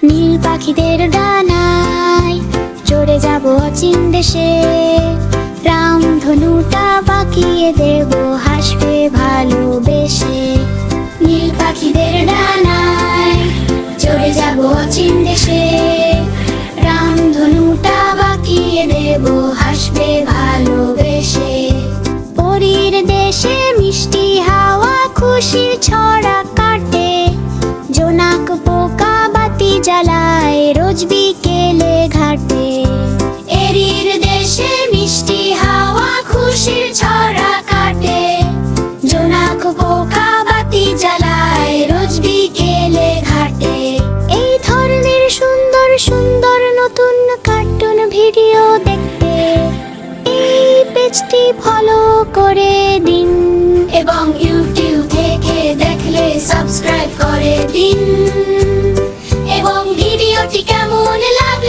নীল পাখিদের ডানায় চড়ে যাব অচিন দেশে। রামধনুটা বাঁকিয়ে দেব হাসবে ভালোবেসে। নীল পাখিদের ডানায় চড়ে যাব অচিন দেশে। রামধনুটা বাঁকিয়ে দেব হাসবে ভালোবেসে। পরীর দেশে মিষ্টি হাওয়া খুশির ছড়া কাটে। জোনাক পোকা বাতি জ্বালায় রোজ বিকেলে ঘাটে। এরির দেশে মিষ্টি হাওয়া খুশির ছড়া কাটে। জোনাক পোকা বাতি জ্বালায় রোজ বিকেলে ঘাটে। এই ধরনের সুন্দর সুন্দর নতুন কার্টুন ভিডিও দেখতে এই পেজটি ফলো করে দিন, এবং ইউটিউব থেকে দেখলে সাবস্ক্রাইব করে দিন। এবং ভিডিওটি কেমন লাগে